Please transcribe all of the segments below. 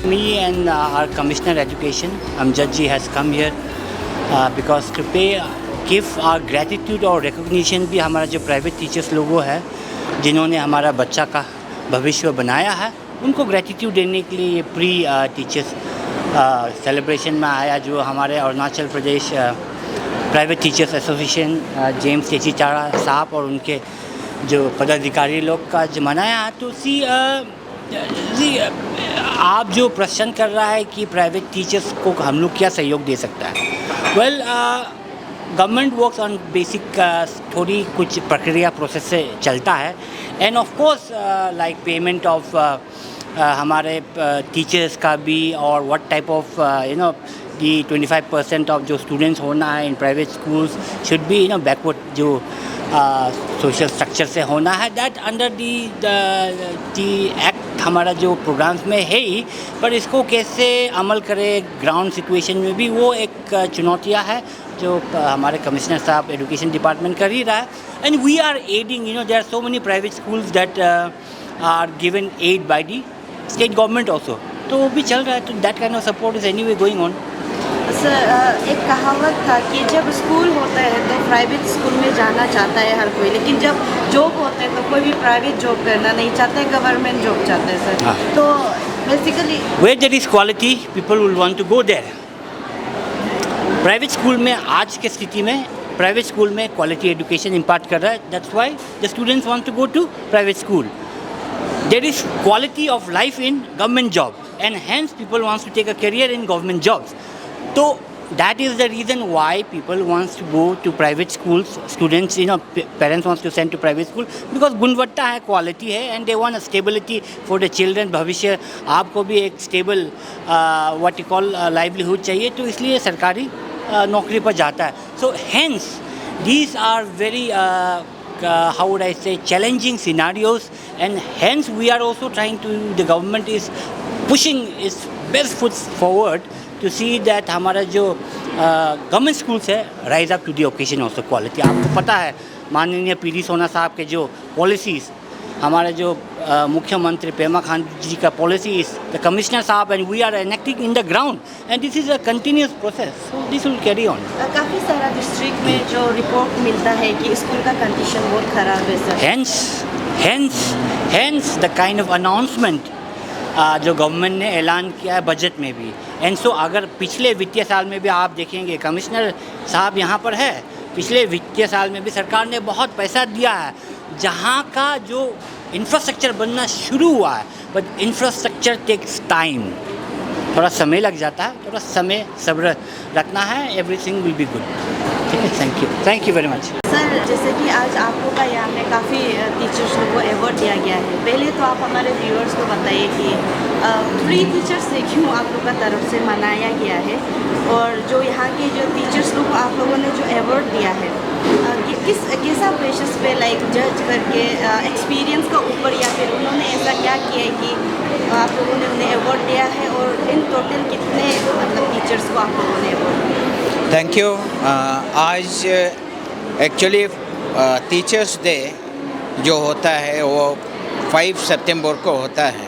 Me and our Commissioner Education, Amjad ji, has come here because to give our gratitude और recognition भी हमारा जो private teachers लोगों है जिन्होंने हमारा बच्चा का भविष्य बनाया है, उनको gratitude देने के लिए ये प्री टीचर्स सेलिब्रेशन में आया जो हमारे Arunachal Pradesh private teachers association James चेचीचारा साहब और उनके जो पदाधिकारी लोग का जो मनाया। तो जी आप जो प्रश्न कर रहा है कि प्राइवेट टीचर्स को हम लोग क्या सहयोग दे सकता है, well government works on basic थोड़ी कुछ प्रक्रिया प्रोसेस से चलता है end of course like payment of हमारे टीचर्स का भी और what type of the 25% of जो स्टूडेंट्स होना है in private schools should be backward जो सोशल स्ट्रक्चर से होना है, दैट अंडर दी एक्ट हमारा जो प्रोग्राम्स में है ही, पर इसको कैसे अमल करें ग्राउंड सिचुएशन में भी वो एक चुनौतियाँ है जो हमारे कमिश्नर साहब एजुकेशन डिपार्टमेंट कर ही रहा है। And we are adding, there are so many private schools that are given aid by the state government also, तो वो भी चल रहा है। तो that kind of support is anyway going on. Sir एक कहावत था कि जब स्कूल होता है तो प्राइवेट स्कूल में जाना चाहता है हर कोई, लेकिन जब जॉब होता है तो कोई भी प्राइवेट जॉब करना नहीं चाहता है, गवर्नमेंट जॉब चाहता है सर। तो basically where there is quality people will want to go there. Private school में आज के स्थिति में प्राइवेट स्कूल में क्वालिटी एजुकेशन इम्पार्ट कर रहा है, that's why the students want to go to private school. There is quality of life in government job and hence people wants to take a career in government jobs. So that is the reason why people wants to go to private schools. Students, parents wants to send to private school because गुणवत्ता है, quality है and they want a stability for the children। भविष्य आपको भी एक stable what you call livelihood चाहिए, तो इसलिए सरकारी नौकरी पर जाता है। So hence these are very how would I say challenging scenarios and hence we are also trying to, the government is pushing its best foot forward to see that हमारा जो गवर्नमेंट स्कूल्स है rise up to the occasion of the quality. आपको पता है माननीय PD. सोना साहब के जो पॉलिसीज़, हमारे जो मुख्यमंत्री पेमा खांडू जी का पॉलिसीज, द कमिश्नर साहब and we are enacting in the ground and this is a continuous process, so this will carry on. काफ़ी सारा डिस्ट्रिक्ट में जो रिपोर्ट मिलता है कि स्कूल का कंडीशन बहुत ख़राब है sir. Hence the kind of announcement जो गवर्नमेंट ने ऐलान किया है बजट में भी। एंड सो अगर पिछले वित्तीय साल में भी आप देखेंगे, कमिश्नर साहब यहाँ पर है, पिछले वित्तीय साल में भी सरकार ने बहुत पैसा दिया है जहाँ का जो इंफ्रास्ट्रक्चर बनना शुरू हुआ है, बट इंफ्रास्ट्रक्चर टेक्स टाइम, थोड़ा समय लग जाता है, थोड़ा समय सब्र रखना है, एवरीथिंग विल बी गुड। ठीक है, thank you very much sir. जैसे कि आज आपको का यहाँ में काफ़ी टीचर्स को अवार्ड दिया गया है, पहले तो आप हमारे व्यूअर्स को बताइए कि फ्री टीचर्स से क्यों आप लोग का तरफ से मनाया गया है और जो यहाँ के जो टीचर्स लोग को आप लोगों ने जो अवार्ड दिया है कैसा बेसिस पे लाइक जज करके एक्सपीरियंस का ऊपर या फिर उन्होंने ऐसा क्या किया है कि आप लोगों ने उन्हें अवार्ड दिया है और इन टोटल कितने मतलब टीचर्स को आप लोगों ने अवार्ड दिया? Thank you. आज एक्चुअली टीचर्स डे जो होता है वो 5 सितंबर को होता है,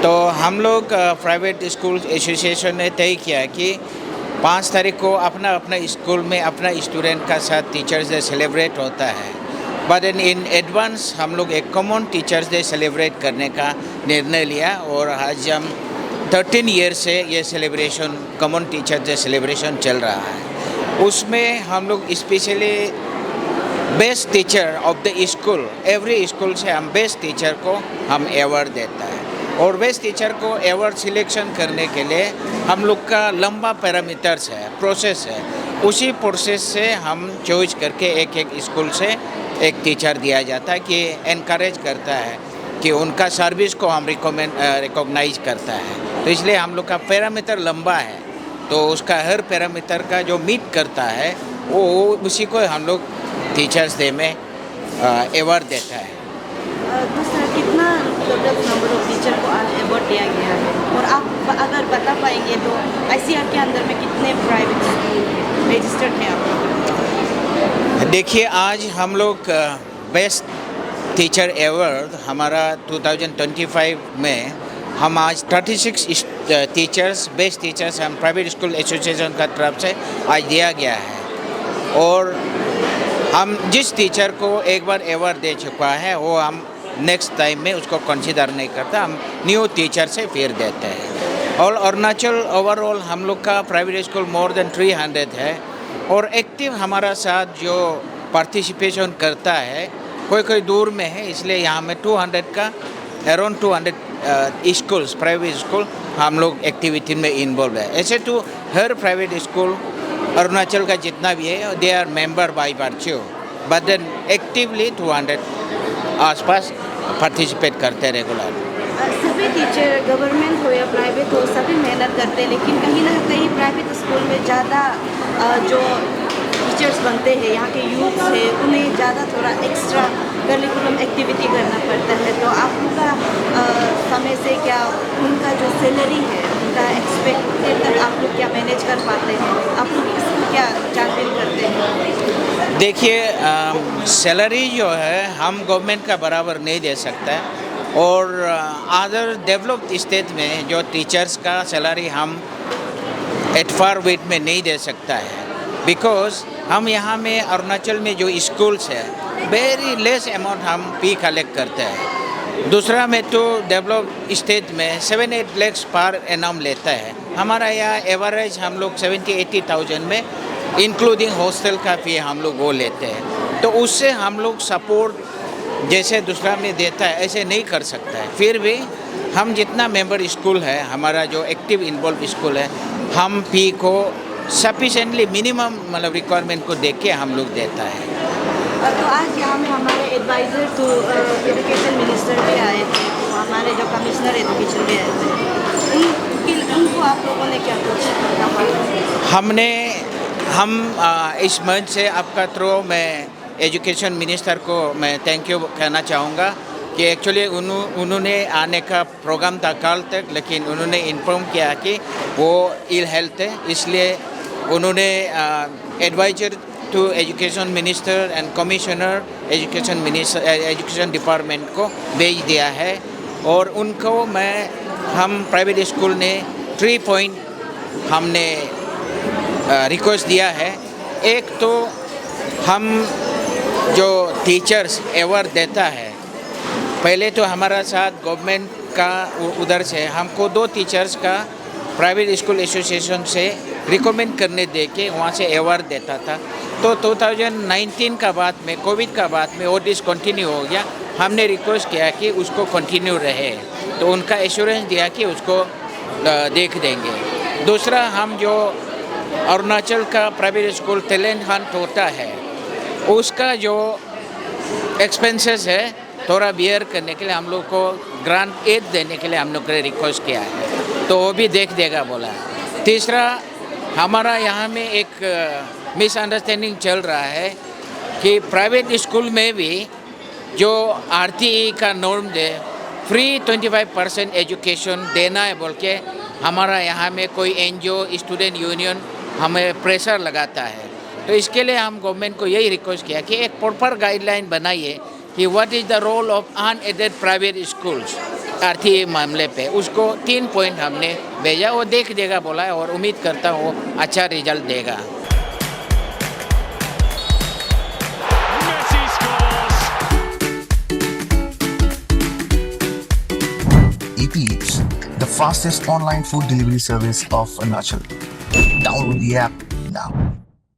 तो हम लोग प्राइवेट स्कूल एसोसिएशन ने तय किया कि 5 तारीख को अपना अपना स्कूल में अपना स्टूडेंट का साथ टीचर्स डे सेलिब्रेट होता है, बट इन एडवांस हम लोग एक कॉमन टीचर्स डे सेलिब्रेट करने का निर्णय लिया और आज हम 13 ईयर से ये celebration common teachers day celebration चल रहा है। उसमें हम लोग specially best teacher of the school, every school से हम बेस्ट टीचर को हम अवार्ड देता है और बेस्ट टीचर को अवार्ड सिलेक्शन करने के लिए हम लोग का लंबा पैरामीटर्स है, प्रोसेस है, उसी प्रोसेस से हम चॉइस करके एक एक स्कूल से एक टीचर दिया जाता है कि एनकरेज करता है कि उनका सर्विस को हम रिकॉग्नाइज करता है। तो इसलिए हम लोग का पैरामीटर लंबा है, तो उसका हर पैरामीटर का जो मीट करता है वो उसी को हम लोग टीचर्स डे में अवार्ड देता है। दूसरा कितना टोटल नंबर ऑफ टीचर को आज अवार्ड दिया गया है और आप अगर बता पाएंगे तो ICR के अंदर में कितने प्राइवेट स्कूल रजिस्टर्ड हैं आप लोग? देखिए, आज हम लोग बेस्ट टीचर अवार्ड हमारा 2025 में हम आज 36 टीचर्स बेस्ट टीचर्स हम प्राइवेट स्कूल एसोसिएशन का तरफ से आज दिया गया है। और हम जिस टीचर को एक बार अवार्ड दे चुका है वो हम नेक्स्ट टाइम में उसको कंसीडर नहीं करता, हम न्यू टीचर से फिर देते हैं। और अरुणाचल ओवरऑल हम लोग का प्राइवेट स्कूल मोर देन 300 है और एक्टिव हमारा साथ जो पार्टिसिपेशन करता है कोई कोई दूर में है, इसलिए यहाँ में 200 का अराउंड 200 स्कूल्स प्राइवेट स्कूल हम लोग एक्टिविटी में इन्वॉल्व है। ऐसे तो हर प्राइवेट स्कूल अरुणाचल का जितना भी है they are member by virtue, but then actively 200 आसपास पार्टिसिपेट करते हैं रेगुलर। सभी टीचर गवर्नमेंट हो या प्राइवेट हो सभी मेहनत करते हैं, लेकिन कहीं ना कहीं प्राइवेट स्कूल में ज़्यादा जो टीचर्स बनते हैं यहाँ के यूथ से उन्हें ज़्यादा थोड़ा एक्स्ट्रा करिकुलम एक्टिविटी करना पड़ता है। तो आपका समय से क्या उनका जो सैलरी है उनका एक्सपेक्टेड तक आप लोग क्या मैनेज कर पाते हैं, आप लोग इसको क्या जानकारी करते हैं? देखिए सैलरी जो है हम गवर्नमेंट का बराबर नहीं दे सकता है और अदर डेवलप्ड स्टेट में जो टीचर्स का सैलरी हम एट फार वेट में नहीं दे सकता है, बिकॉज हम यहाँ में अरुणाचल में जो स्कूल्स है वेरी लेस अमाउंट हम फी कलेक्ट करते हैं। दूसरा में तो डेवलप्ड स्टेट में 7-8 लाख पर एनम लेता है, हमारा यहाँ एवरेज हम लोग 70-80,000 में इंक्लूडिंग हॉस्टल का फी हम लोग वो लेते हैं। तो उससे हम लोग सपोर्ट जैसे दूसरा में देता है ऐसे नहीं कर सकता है। फिर भी हम जितना मेंबर स्कूल है हमारा जो एक्टिव इन्वॉल्व स्कूल है हम फी को सफिशेंटली मिनिमम मतलब रिक्वायरमेंट को देख के हम लोग देता है। तो आज यहाँ में हमारे एडवाइज़र टू एजुकेशन मिनिस्टर भी आए थे, तो हमारे जो कमिश्नर एजुकेशन भी आए थे, उनको आप लोगों ने क्या कुछ कहा? हम इस मंच से आपका थ्रू मैं एजुकेशन मिनिस्टर को मैं थैंक यू कहना चाहूँगा कि एक्चुअली उन्होंने आने का प्रोग्राम था कल तक, लेकिन उन्होंने इन्फॉर्म किया कि वो इल हेल्थ है, इसलिए उन्होंने advisor to education minister and commissioner education department को भेज दिया है। और उनको हम प्राइवेट स्कूल ने 3 पॉइंट हमने रिक्वेस्ट दिया है। एक तो हम जो टीचर्स अवार्ड देता है, पहले तो हमारा साथ गवर्नमेंट का उधर से हमको 2 टीचर्स का प्राइवेट स्कूल एसोसिएशन से रिकमेंड करने दे के वहाँ से अवार्ड देता था। तो 2019 का बाद में कोविड का बाद में वो डिसकंटिन्यू हो गया। हमने रिक्वेस्ट किया कि उसको कंटिन्यू रहे, तो उनका एश्योरेंस दिया कि उसको देख देंगे। दूसरा हम जो अरुणाचल का प्राइवेट स्कूल टैलेंट हंट होता है उसका जो एक्सपेंसेस है थोड़ा बियर करने के लिए हम लोग को ग्रांट एड देने के लिए हम लोग ने रिक्वेस्ट किया है, तो वो भी देख देगा बोला। तीसरा हमारा यहाँ में एक मिसअंडरस्टैंडिंग चल रहा है कि प्राइवेट स्कूल में भी जो RTE का नॉर्म दे फ्री 25% एजुकेशन देना है बोल के हमारा यहाँ में कोई NGO स्टूडेंट यूनियन हमें प्रेशर लगाता है। तो इसके लिए हम गवर्नमेंट को यही रिक्वेस्ट किया कि एक प्रॉपर गाइडलाइन बनाइए कि what is the role of unaided private schools RTE मामले पे। उसको 3 पॉइंट हमने भेजा, वो देख देगा बोला है और उम्मीद करता हूँ वो अच्छा रिजल्ट देगा। EatEats, the fastest online food delivery service of Arunachal. Download the app now.